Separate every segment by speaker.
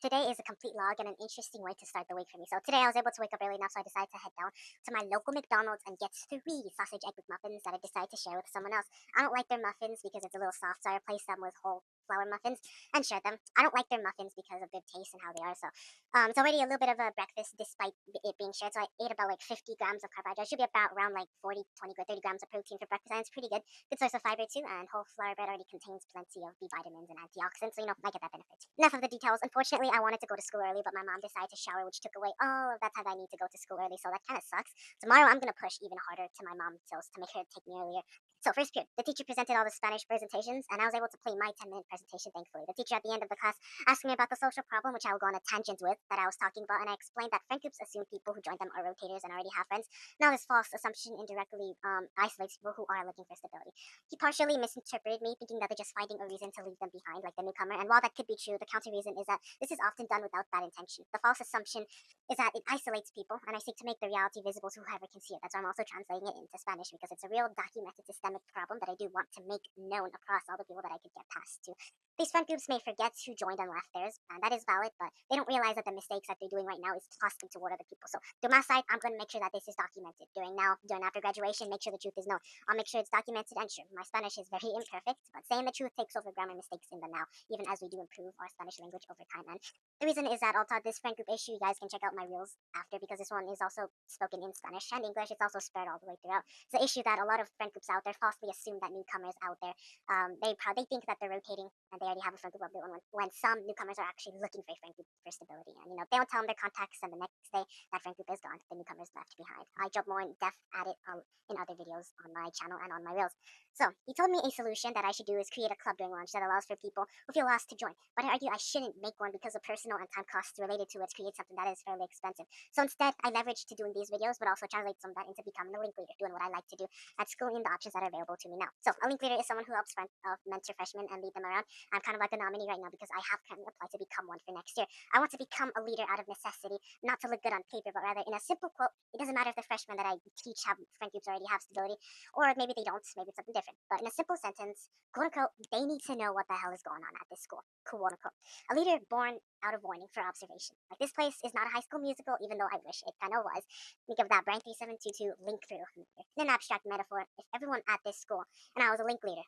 Speaker 1: Today is a complete log and an interesting way to start the week for me. So today I was able to wake up early enough, so I decided to head down to my local McDonald's and get 3 sausage egg McMuffins that I decided to share with someone else. I don't like their muffins because it's a little soft, so I replaced them with whole flour muffins and shared them. I don't like their muffins because of their taste and how they are. So it's already a little bit of a breakfast despite it being shared. So I ate about like 50 grams of carbohydrates. Should be about around like 40, 20, 30 grams of protein for breakfast, and it's pretty good. Good source of fiber too, and whole flour bread already contains plenty of B vitamins and antioxidants, so I get that benefit. Enough of the details. Unfortunately, I wanted to go to school early, but my mom decided to shower, which took away all of that time I need to go to school early, so that kind of sucks. Tomorrow, I'm gonna push even harder to my mom to make her take me earlier. So first period, the teacher presented all the Spanish presentations, and I was able to play my 10-minute presentation, thankfully. The teacher at the end of the class asked me about the social problem, which I will go on a tangent with, that I was talking about, and I explained that friend groups assume people who join them are rotators and already have friends. Now this false assumption indirectly isolates people who are looking for stability. He partially misinterpreted me, thinking that they're just finding a reason to leave them behind, like the newcomer, and while that could be true, the counter reason is that this is often done without bad intention. The false assumption is that it isolates people, and I seek to make the reality visible to whoever can see it. That's why I'm also translating it into Spanish, because it's a real documented systemic problem that I do want to make known across all the people that I could get past to. These friend groups may forget who joined and left theirs, and that is valid, but they don't realize that the mistakes that they're doing right now is costing toward other people. So, through my side, I'm going to make sure that this is documented. During after graduation, make sure the truth is known. I'll make sure it's documented and sure. My Spanish is very imperfect, but saying the truth takes over grammar mistakes in the now, even as we do improve our Spanish language over time. And the reason is that although this friend group issue, you guys can check out my reels after, because this one is also spoken in Spanish and English. It's also spread all the way throughout. It's an issue that a lot of friend groups out there falsely assume that newcomers out there they think that they're rotating and they already have a friend group of their own, when some newcomers are actually looking for a friend group for stability. And they don't tell them their contacts, and the next day that friend group is gone. The newcomers left behind. I jump more in depth at it in other videos on my channel and on my reels. So he told me a solution that I should do is create a club during lunch that allows for people who feel lost to join. But I argue I shouldn't make one because of personal and time costs related to it to create something that is fairly expensive. So instead, I leverage to doing these videos, but also translate some of that into becoming a link leader, doing what I like to do at school in the options that are available to me now. So a link leader is someone who helps mentor freshmen and lead them around. I'm kind of like a nominee right now because I have currently applied to become one for next year. I want to become a leader out of necessity, not to look good on paper, but rather in a simple quote. It doesn't matter if the freshmen that I teach have friend groups already have stability, or maybe they don't, maybe it's something different. But in a simple sentence, quote unquote, they need to know what the hell is going on at this school, quote unquote. A leader born out of warning for observation. Like, this place is not a high school musical, even though I wish it kind of was. Think of that Brian 3722 link through. In an abstract metaphor, if everyone at this school and I was a link leader,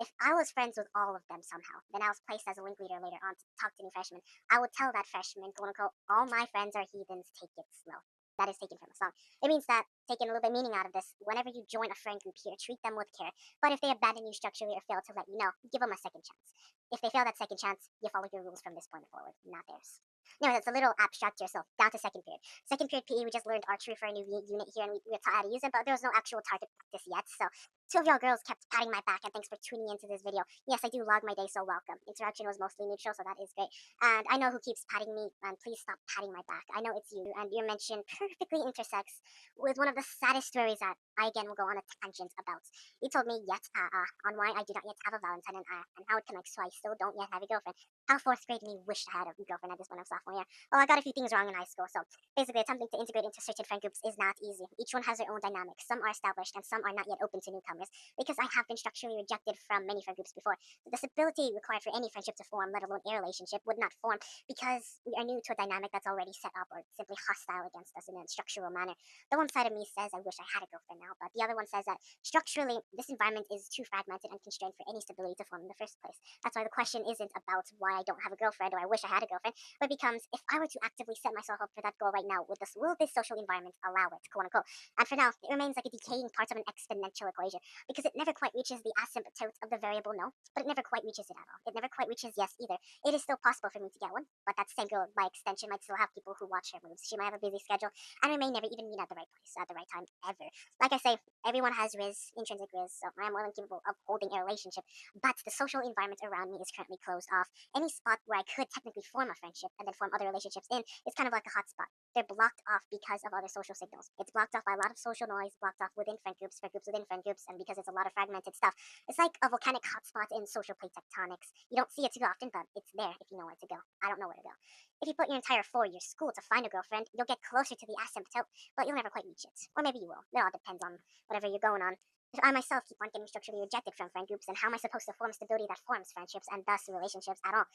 Speaker 1: if I was friends with all of them somehow, then I was placed as a link leader later on to talk to new freshmen, I would tell that freshman, quote unquote, all my friends are heathens, take it slow. That is taken from a song. It means that, taking a little bit of meaning out of this, whenever you join a friend group here, treat them with care. But if they abandon you structurally or fail to let you know, give them a second chance. If they fail that second chance, you follow your rules from this point forward, not theirs. No, that's a little abstract to yourself. Down to second period. Second period PE, we just learned archery for a new unit here, and we were taught how to use it, but there was no actual target practice yet. So two of y'all girls kept patting my back, and thanks for tuning into this video. Yes, I do log my day, so welcome. Interaction was mostly neutral, so that is great. And I know who keeps patting me, and please stop patting my back. I know it's you, and your mention perfectly intersects with one of the saddest stories that I again will go on a tangent about. You told me yet on why I do not yet have a Valentine, and how it connects to I still don't yet have a girlfriend. How fourth grade me wished I had a girlfriend at this point of sophomore year. Well, I got a few things wrong in high school, so basically attempting to integrate into certain friend groups is not easy. Each one has their own dynamics. Some are established and some are not yet open to newcomers, because I have been structurally rejected from many friend groups before. The stability required for any friendship to form, let alone a relationship, would not form because we are new to a dynamic that's already set up or simply hostile against us in a structural manner. The one side of me says I wish I had a girlfriend now, but the other one says that structurally this environment is too fragmented and constrained for any stability to form in the first place. That's why the question isn't about why I don't have a girlfriend or I wish I had a girlfriend, but it becomes, if I were to actively set myself up for that goal right now, will this social environment allow it, quote unquote? And for now, it remains like a decaying part of an exponential equation, because it never quite reaches the asymptote of the variable no, but it never quite reaches it at all. It never quite reaches yes either. It is still possible for me to get one, but that same girl, by extension, might still have people who watch her moves. She might have a busy schedule, and we may never even meet at the right place at the right time ever. Like I say, everyone has intrinsic riz, so I am more than capable of holding a relationship, but the social environment around me is currently closed off. Any spot where I could technically form a friendship and then form other relationships in is kind of like a hot spot. They're blocked off because of other social signals. It's blocked off by a lot of social noise, blocked off within friend groups within friend groups, and because it's a lot of fragmented stuff. It's like a volcanic hotspot in social plate tectonics. You don't see it too often, but it's there if you know where to go. I don't know where to go. If you put your entire 4-year school to find a girlfriend, you'll get closer to the asymptote, but you'll never quite reach it. Or maybe you will. It all depends on whatever you're going on. If I myself keep on getting structurally rejected from friend groups, then how am I supposed to form stability that forms friendships and thus relationships at all?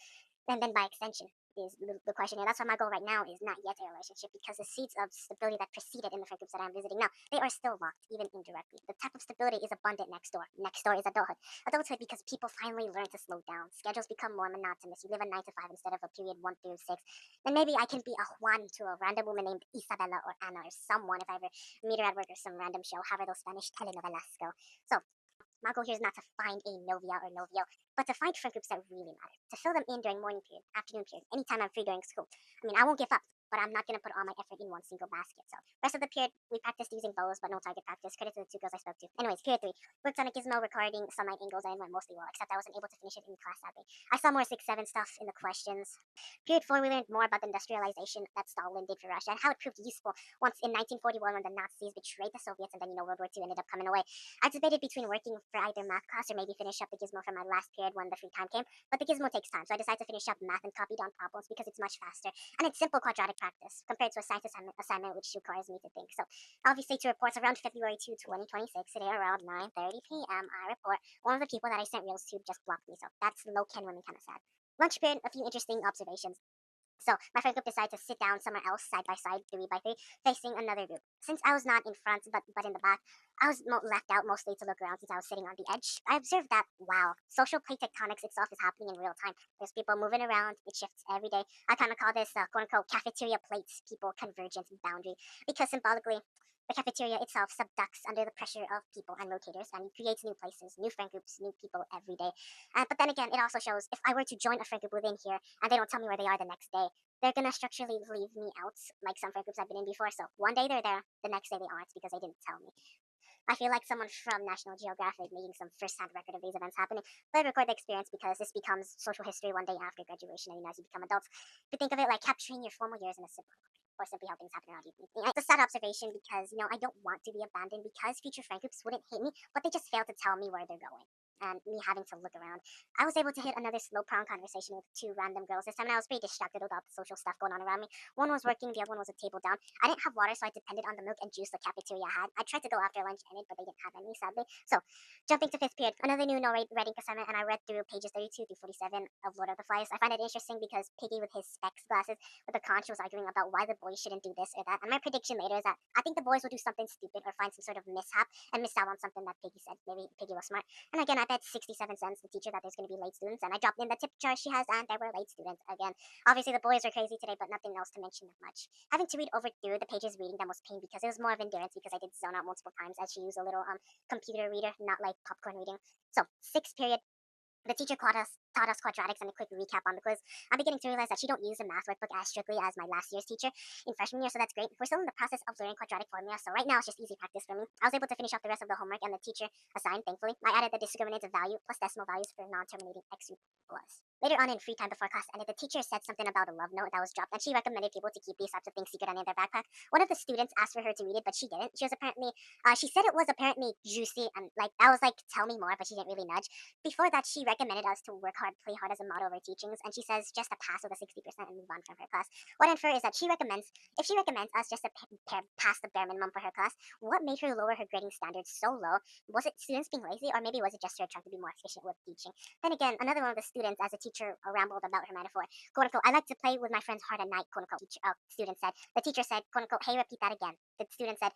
Speaker 1: And then by extension, is the question here. That's why my goal right now is not yet a relationship, because the seeds of stability that preceded in the friend groups that I'm visiting now, they are still locked, even indirectly. The type of stability is abundant next door. Next door is adulthood. Adulthood because people finally learn to slow down. Schedules become more monotonous. You live a 9 to 5 instead of a period 1 through 6. Then maybe I can be a Juan to a random woman named Isabella or Anna or someone if I ever meet her at work or some random show, however those Spanish telenovelas go. So my goal here is not to find a novia or novio, but to find friend groups that really matter. To fill them in during morning period, afternoon period, anytime I'm free during school. I mean, I won't give up, but I'm not going to put all my effort in one single basket. So, rest of the period, we practiced using bows, but no target practice. Credit to the 2 girls I spoke to. Anyways, period 3. Worked on a gizmo recording sunlight angles and it went mostly well, except I wasn't able to finish it in class sadly. I saw more 6-7 stuff in the questions. Period 4, we learned more about the industrialization that Stalin did for Russia and how it proved useful once in 1941 when the Nazis betrayed the Soviets and then, World War II ended up coming away. I debated between working for either math class or maybe finish up the gizmo for my last period when the free time came, but the gizmo takes time, so I decided to finish up math and copy down problems because it's much faster and it's simple quadratic practice compared to a science assignment which requires me to think. So obviously to reports around February 2, 2026, today around 9:30 p.m. I report one of the people that I sent reels to just blocked me, so that's low Ken women kind of sad. Lunch period, a few interesting observations. So my friend group decided to sit down somewhere else, side by side, 3 by 3, facing another group. Since I was not in front, but in the back, I was left out mostly to look around since I was sitting on the edge. I observed that, wow, social plate tectonics itself is happening in real time. There's people moving around, it shifts every day. I kind of call this, quote-unquote, cafeteria plates, people convergence boundary, because symbolically, the cafeteria itself subducts under the pressure of people and rotators and creates new places, new friend groups, new people every day. But then again, it also shows if I were to join a friend group within here and they don't tell me where they are the next day, they're gonna structurally leave me out, like some friend groups I've been in before. So one day they're there, the next day they aren't because they didn't tell me. I feel like someone from National Geographic making some first-hand record of these events happening. But I record the experience because this becomes social history one day after graduation and as you become adults. But think of it like capturing your formal years in a simple way, or simply how things happen around you. It's a sad observation because, I don't want to be abandoned because future friend groups wouldn't hate me, but they just fail to tell me where they're going. And me having to look around. I was able to hit another slow prong conversation with 2 random girls this time, and I was pretty distracted with all the social stuff going on around me. One was working, the other one was a table down. I didn't have water, so I depended on the milk and juice the cafeteria had. I tried to go after lunch ended, but they didn't have any, sadly. So, jumping to 5th period, another new no reading assignment, and I read through pages 32 through 47 of Lord of the Flies. I find it interesting because Piggy with his specs glasses with the conch was arguing about why the boys shouldn't do this or that. And my prediction later is that I think the boys will do something stupid or find some sort of mishap and miss out on something that Piggy said. Maybe Piggy was smart. And again, I bet 67 cents the teacher that there's going to be late students, and I dropped in the tip jar she has, and there were late students again. Obviously, the boys are crazy today, but nothing else to mention that much. Having to read over through the pages reading them was pain because it was more of endurance because I did zone out multiple times as she used a little computer reader, not like popcorn reading. So 6th period, the teacher taught us quadratics and a quick recap on the quiz. I'm beginning to realize that she don't use the math workbook as strictly as my last year's teacher in freshman year, so that's great. We're still in the process of learning quadratic formula, so right now it's just easy practice for me. I was able to finish off the rest of the homework and the teacher assigned, thankfully. I added the discriminative value plus decimal values for non-terminating x plus. Later on in free time before class ended, the teacher said something about a love note that was dropped, and she recommended people to keep these types of things secret in their backpack. One of the students asked for her to read it, but she didn't. She said it was apparently juicy, and I was like, tell me more, but she didn't really nudge. Before that, she recommended us to work hard, play hard as a motto of her teachings, and she says just to pass with a 60% and move on from her class. What I infer is that if she recommends us just to pass the bare minimum for her class, what made her lower her grading standards so low? Was it students being lazy, or maybe was it just her trying to be more efficient with teaching? Then again, another one of the students, as a teacher, rambled about her metaphor. Quote unquote, I like to play with my friends hard at night, quote unquote, student said. The teacher said, quote unquote, hey, repeat that again. The student said,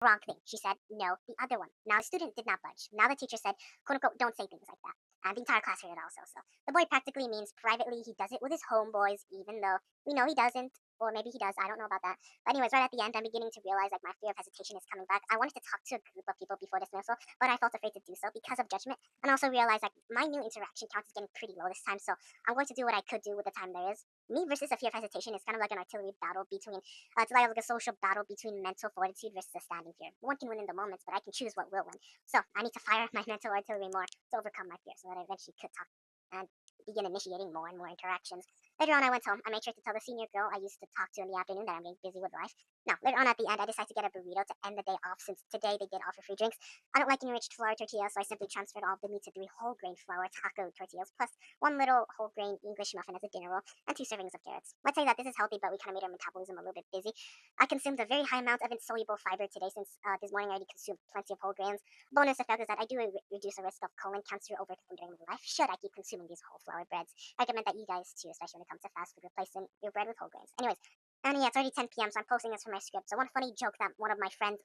Speaker 1: wrong thing. She said, no, the other one. Now the student did not budge. Now the teacher said, quote unquote, don't say things like that. And the entire class heard it also. So the boy practically means privately he does it with his homeboys, even though we know he doesn't. Or maybe he does. I don't know about that. But anyways, right at the end, I'm beginning to realize my fear of hesitation is coming back. I wanted to talk to a group of people before dismissal, but I felt afraid to do so because of judgment. And also realized my new interaction count is getting pretty low this time. So I'm going to do what I could do with the time there is. Me versus a fear of hesitation is kind of like an artillery battle between, it's like a social battle between mental fortitude versus a standing fear. One can win in the moments, but I can choose what will win. So I need to fire my mental artillery more to overcome my fear so that I eventually could talk and begin initiating more and more interactions. Later on, I went home. I made sure to tell the senior girl I used to talk to in the afternoon that I'm getting busy with life. Now, later on at the end, I decided to get a burrito to end the day off since today they did offer free drinks. I don't like enriched flour tortillas, so I simply transferred all of the meat to 3 whole grain flour taco tortillas, plus 1 little whole grain English muffin as a dinner roll, and 2 servings of carrots. Let's say that this is healthy, but we kind of made our metabolism a little bit busy. I consumed a very high amount of insoluble fiber today since this morning I already consumed plenty of whole grains. Bonus effect is that I do reduce the risk of colon cancer over time during my life should I keep consuming these whole flour breads. I recommend that you guys too, especially when when it comes to fast food, replacing your bread with whole grains. Anyways, and yeah, it's already 10 p.m., so I'm posting this for my script. So one funny joke that one of my friends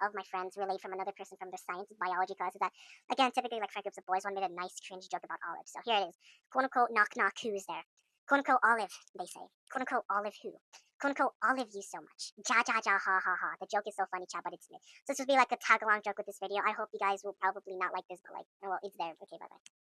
Speaker 1: relayed from another person from their science and biology class is that, again, typically like friend groups of boys, one made a nice cringe joke about olives. So here it is. Quote unquote, knock knock, who's there? Quote unquote, olive, they say. Quote unquote, olive who? Quote unquote, olive you so much. Ja ja ja ha ha ha. The joke is so funny, chat, but it's me. So this would be like a tag along joke with this video. I hope you guys will probably not like this, but like, well, it's there. Okay, bye bye.